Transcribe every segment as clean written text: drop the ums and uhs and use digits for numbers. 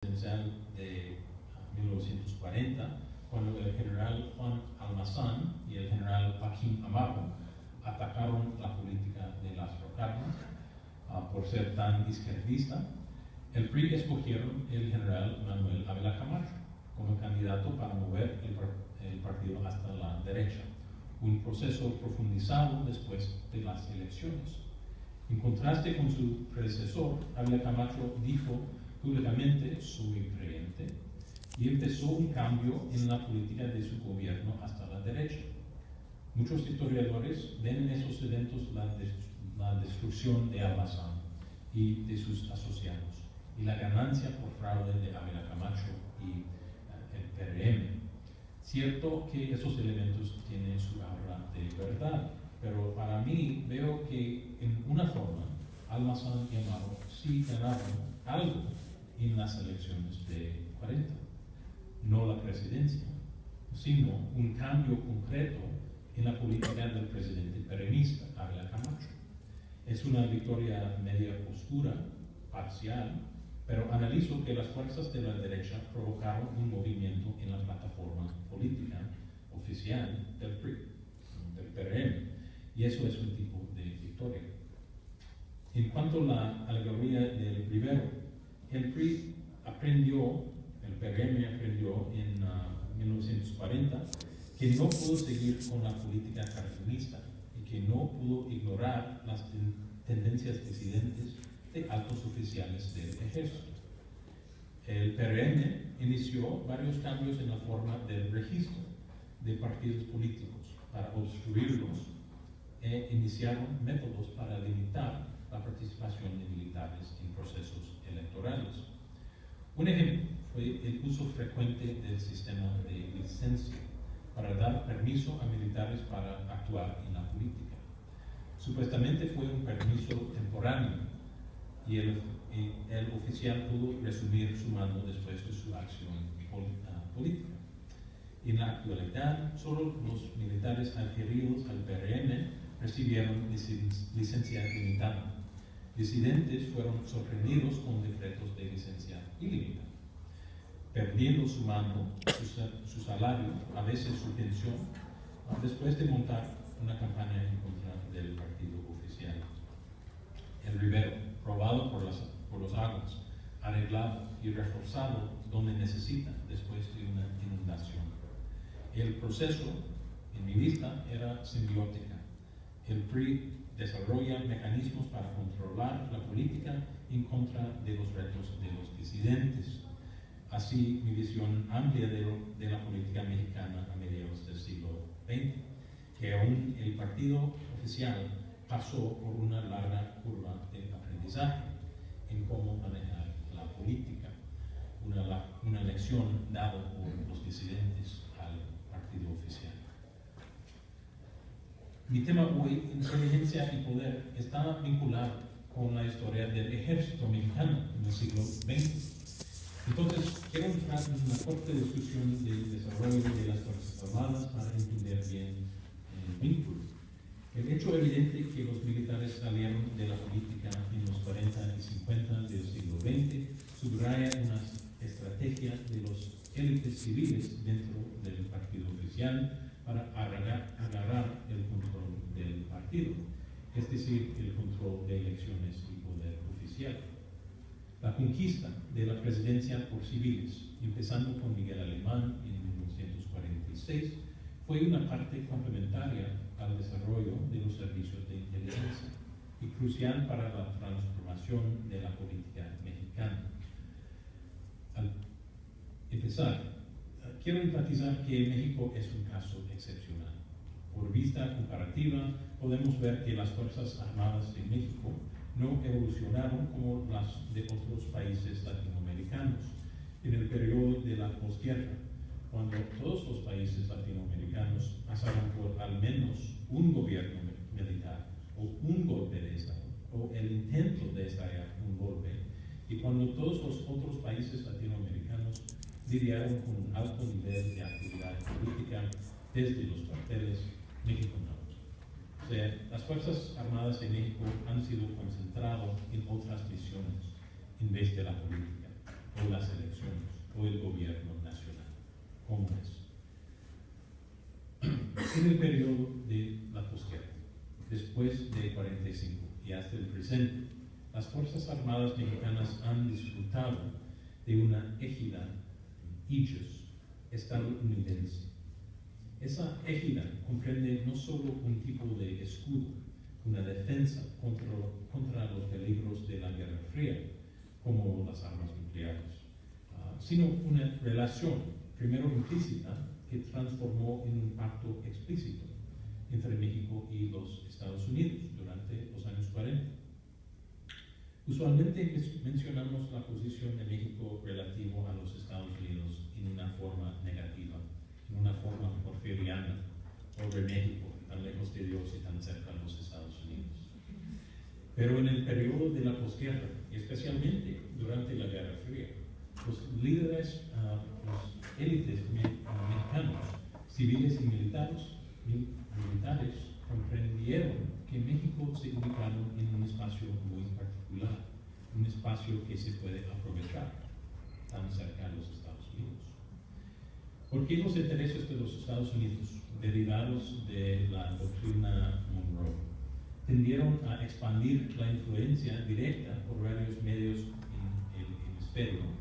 presidencial de 1940, cuando el general Juan Almazán y el general Joaquín Amaro atacaron la política de Lázaro Cárdenas por ser tan izquierdista. El PRI escogieron el general Manuel Ávila Camacho como candidato para mover el partido hasta la derecha, un proceso profundizado después de las elecciones. En contraste con su predecesor, Ávila Camacho dijo públicamente "soy creyente" y empezó un cambio en la política de su gobierno hasta la derecha. Muchos historiadores ven en esos eventos la destrucción de Almazán y de sus asociados y la ganancia por fraude de Ávila Camacho y el PRM. Cierto que esos elementos tienen su aura de verdad, pero para mí veo que en una forma Almazán y Amaro sí ganaron algo en las elecciones de 40, no la presidencia, sino un cambio concreto en la política del presidente peronista, Ávila Camacho. Es una victoria media oscura, parcial, pero analizo que las fuerzas de la derecha provocaron un movimiento en la plataforma política oficial del PRI, del PRM, y eso es un tipo de victoria. En cuanto a la alegoría del Rivero, el PRI aprendió, el PRM aprendió en 1940 que no pudo seguir con la política cardenista y que no pudo ignorar las tendencias disidentes de altos oficiales del ejército. El PRM inició varios cambios en la forma del registro de partidos políticos para obstruirlos e iniciaron métodos para limitar la participación de militares en procesos electorales. Un ejemplo fue el uso frecuente del sistema de licencia para dar permiso a militares para actuar en la política. Supuestamente fue un permiso temporáneo y el oficial pudo resumir su mando después de su acción política. En la actualidad, solo los militares adheridos al PRM recibieron licencia limitada. Disidentes fueron sorprendidos con decretos de licencia ilimitada, perdiendo su mando, su salario, a veces su pensión, después de montar una campaña en contra del partido oficial. El Rivero, probado por los aguas, arreglado y reforzado donde necesita después de una inundación. El proceso, en mi vista, era simbiótica. El PRI desarrolla mecanismos para controlar la política en contra de los retos de los disidentes. Así, mi visión amplia de la política mexicana a mediados del siglo XX, que aún el partido oficial pasó por una larga curva de aprendizaje en cómo manejar la política, una lección dada por los disidentes al partido oficial. Mi tema hoy, inteligencia y poder, está vinculado con la historia del ejército mexicano en el siglo XX. Entonces, quiero entrar en una corta discusión del desarrollo de las Fuerzas Armadas para entender bien el vínculo. El hecho evidente que los militares salieron de la política en los 40 y 50 del siglo XX subraya una estrategia de los élites civiles dentro del partido oficial para agarrar el control del partido, es decir, el control de elecciones y poder oficial. La conquista de la presidencia por civiles, empezando con Miguel Alemán en 1946, fue una parte complementaria al desarrollo de los servicios de inteligencia y crucial para la transformación de la política mexicana. Al empezar, quiero enfatizar que México es un caso excepcional. Por vista comparativa, podemos ver que las Fuerzas Armadas de México no evolucionaron como las de otros países latinoamericanos en el periodo de la posguerra, cuando todos los países latinoamericanos pasaron por al menos un gobierno militar o un golpe de Estado o el intento de estallar un golpe, y cuando todos los otros países latinoamericanos lidiaron con un alto nivel de actividad política desde los cuarteles, México no. O sea, las Fuerzas Armadas de México han sido concentradas en otras misiones en vez de la política. o las elecciones, o el gobierno nacional. ¿Cómo es? En el periodo de la posguerra, después de 45 y hasta el presente, las Fuerzas Armadas mexicanas han disfrutado de una égida, aegis, estadounidense. Esa égida comprende no solo un tipo de escudo, una defensa contra los peligros de la Guerra Fría, como las armas nucleares, sino una relación, primero implícita, que transformó en un pacto explícito entre México y los Estados Unidos durante los años 40. Usualmente mencionamos la posición de México relativo a los Estados Unidos en una forma negativa, en una forma porfiriana, sobre México, tan lejos de Dios y tan cerca de los Estados Unidos. Pero en el periodo de la posguerra, y especialmente durante la Guerra Fría, los líderes, los élites mexicanos, civiles y militares, comprendieron que México se ubicaba en un espacio muy particular, un espacio que se puede aprovechar tan cerca de los Estados Unidos. ¿Por qué los intereses de los Estados Unidos, derivados de la doctrina Monroe, tendieron a expandir la influencia directa por varios medios en el hemisferio?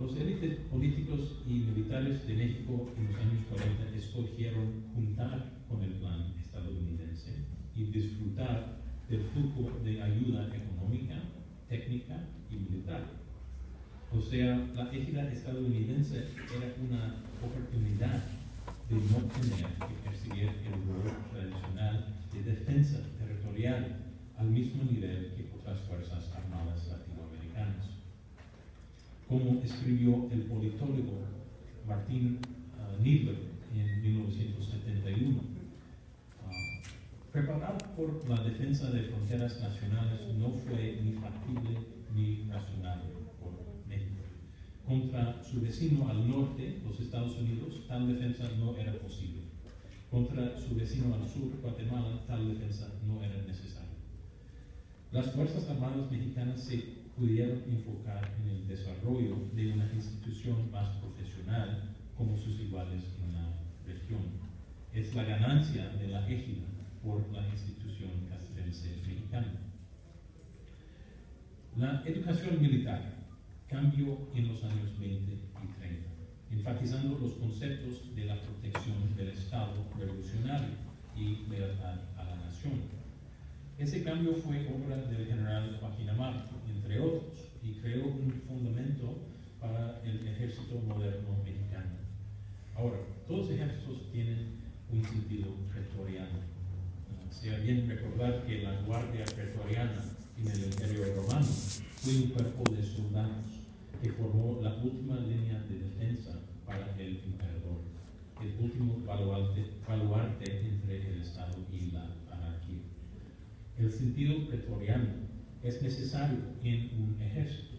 Los élites políticos y militares de México en los años 40 escogieron juntar con el plan estadounidense y disfrutar del flujo de ayuda económica, técnica y militar. O sea, la égida estadounidense era una oportunidad de no tener que perseguir el rol tradicional de defensa territorial al mismo nivel que otras fuerzas armadas latinoamericanas. Como escribió el politólogo Martin Niebler en 1971, preparar por la defensa de fronteras nacionales no fue ni factible ni razonable por México. Contra su vecino al norte, los Estados Unidos, tal defensa no era posible. Contra su vecino al sur, Guatemala, tal defensa no era necesaria. Las Fuerzas Armadas mexicanas se pudieron enfocar en el desarrollo de una institución más profesional como sus iguales en la región. Es la ganancia de la égida por la institución castrense mexicana. La educación militar cambió en los años 20 y 30, enfatizando los conceptos de la protección del Estado revolucionario y lealtad a la nación. Ese cambio fue obra del general Joaquín Amaro, entre otros, y creó un fundamento para el ejército moderno mexicano. Ahora, todos los ejércitos tienen un sentido pretoriano. Sea bien recordar que la Guardia Pretoriana en el Imperio Romano fue un cuerpo de soldados que formó la última línea de defensa para el emperador, el último baluarte entre el Estado y la anarquía. El sentido pretoriano es necesario en un ejército.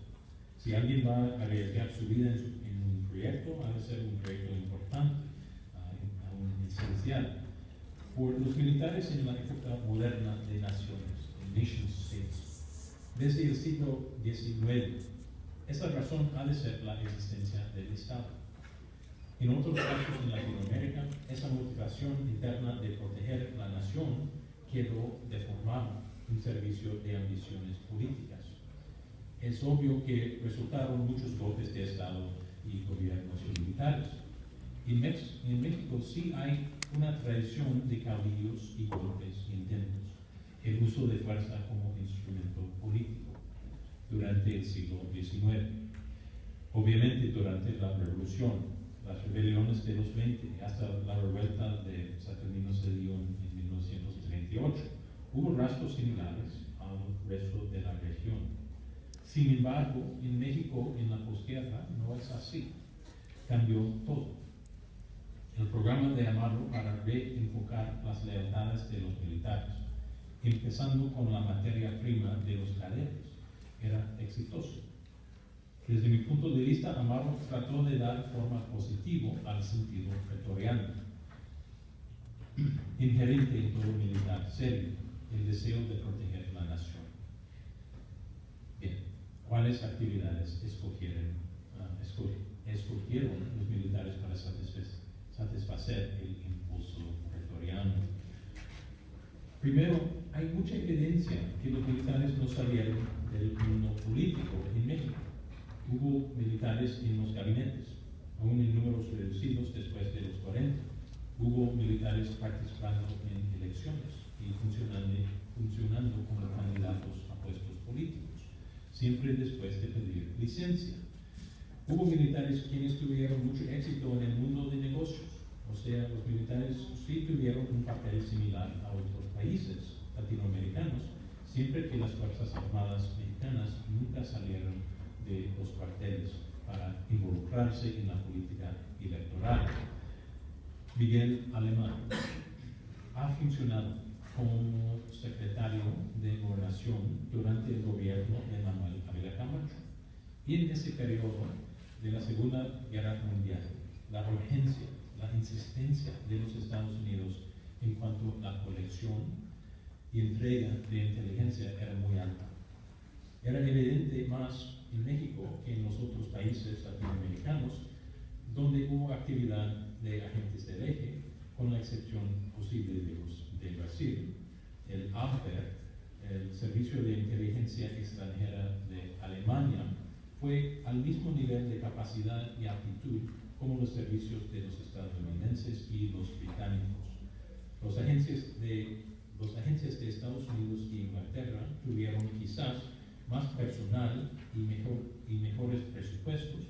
Si alguien va a arriesgar su vida en un proyecto, ha de ser un proyecto importante, aún esencial. Por los militares en la época moderna de naciones, nation states, desde el siglo XIX, esa razón ha de ser la existencia del Estado. En otros casos en Latinoamérica, esa motivación interna de proteger la nación quedó deformada en servicio de ambiciones políticas. Es obvio que resultaron muchos golpes de Estado y gobiernos militares. En México sí hay una tradición de caudillos y golpes intentos, el uso de fuerza como instrumento político durante el siglo XIX. Obviamente durante la Revolución, las rebeliones de los 20 hasta la revuelta de Saturnino Cedillo en 1938, hubo rasgos similares al resto de la región. Sin embargo, en México, en la posguerra, no es así. Cambió todo. El programa de Amaro para reenfocar las lealtades de los militares, empezando con la materia prima de los cadetes, era exitoso. Desde mi punto de vista, Amaro trató de dar forma positiva al sentido pretoriano, inherente en todo militar serio, el deseo de proteger la nación. Bien, ¿cuáles actividades escogieron surgieron los militares para satisfacer el impulso pretoriano. Primero, hay mucha evidencia que los militares no salieron del mundo político en México. Hubo militares en los gabinetes, aún en números reducidos después de los 40. Hubo militares participando en elecciones y funcionando como candidatos a puestos políticos, siempre después de pedir licencia. Hubo militares quienes tuvieron mucho éxito en el mundo de negocios, o sea, los militares sí tuvieron un papel similar a otros países latinoamericanos, siempre que las Fuerzas Armadas mexicanas nunca salieron de los cuarteles para involucrarse en la política electoral. Miguel Alemán ha funcionado como secretario de Gobernación durante el gobierno de Manuel Ávila Camacho. Y en ese periodo de la Segunda Guerra Mundial, la urgencia, la insistencia de los Estados Unidos en cuanto a la colección y entrega de inteligencia era muy alta. Era evidente más en México que en los otros países latinoamericanos, donde hubo actividad de agentes del eje, con la excepción posible de Brasil. El Abwehr, el Servicio de Inteligencia Extranjera de Alemania, fue al mismo nivel de capacidad y aptitud como los servicios de los estadounidenses y los británicos. Las agencias de Estados Unidos y Inglaterra tuvieron quizás más personal y mejores presupuestos,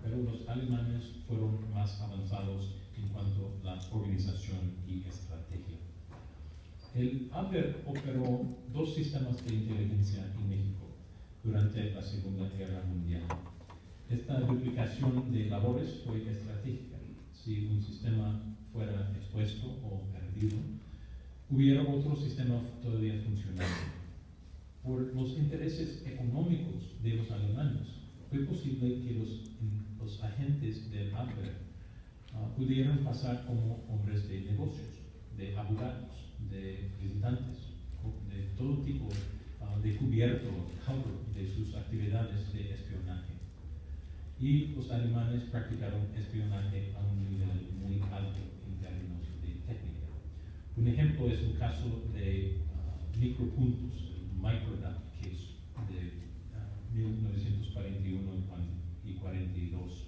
pero los alemanes fueron más avanzados en cuanto a la organización y estrategia. El Abwehr operó dos sistemas de inteligencia en México durante la Segunda Guerra Mundial. Esta duplicación de labores fue estratégica. Si un sistema fuera expuesto o perdido, hubiera otro sistema todavía funcionando. Por los intereses económicos de los alemanes, fue posible que los agentes del Abwehr pudieran pasar como hombres de negocios, de abogados, de visitantes, de todo tipo de cubierto de sus actividades de espionaje. Y los alemanes practicaron espionaje a un nivel muy alto en términos de técnica. Un ejemplo es un caso de micropuntos, el Microdata Case de 1941 y 42.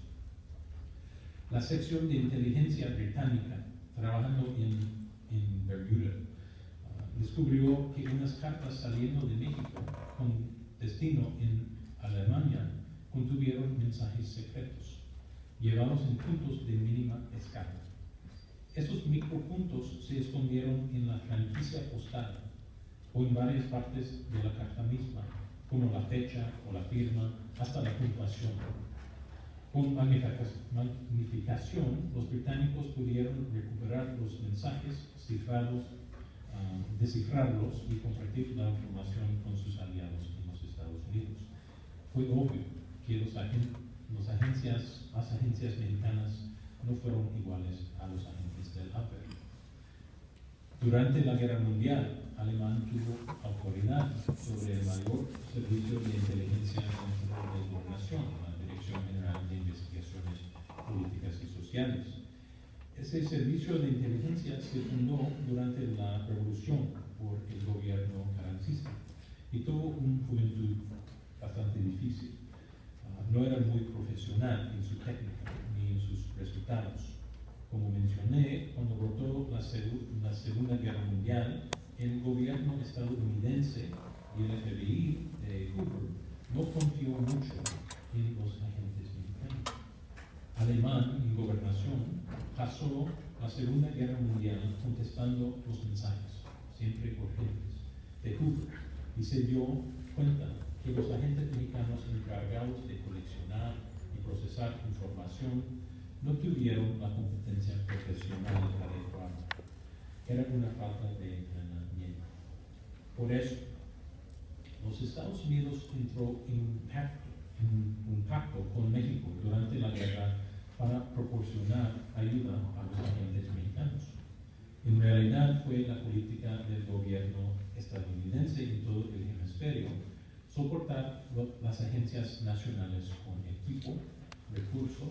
La sección de inteligencia británica, trabajando en Bermuda, descubrió que unas cartas saliendo de México con destino en Alemania contuvieron mensajes secretos, llevados en puntos de mínima escala. Esos micropuntos se escondieron en la franquicia postal o en varias partes de la carta misma, como la fecha o la firma, hasta la puntuación. Con magnificación, los británicos pudieron recuperar los mensajes cifrados, descifrarlos y compartir la información con sus aliados en los Estados Unidos. Fue obvio que las agencias mexicanas no fueron iguales a los agentes del Abwehr. Durante la Guerra Mundial, Alemán tuvo autoridad sobre el mayor servicio de inteligencia dentro de la Gobernación, la Dirección General de Investigaciones Políticas y Sociales. Ese servicio de inteligencia se fundó durante la Revolución por el gobierno carrancista y tuvo una juventud bastante difícil. No era muy profesional en su técnica ni en sus resultados. Como mencioné, cuando brotó la Segunda Guerra Mundial, el gobierno estadounidense y el FBI de Hoover no confió mucho en los agentes mexicanos. Alemán, en gobernación, pasó la Segunda Guerra Mundial contestando los mensajes, siempre urgentes, de Hoover, y se dio cuenta que los agentes mexicanos encargados de coleccionar y procesar información no tuvieron la competencia profesional adecuada. Era una falta de entrenamiento. Por eso, los Estados Unidos entró en un pacto con México durante la guerra para proporcionar ayuda a los agentes mexicanos. En realidad fue la política del gobierno estadounidense en todo el hemisferio soportar las agencias nacionales con equipo, recursos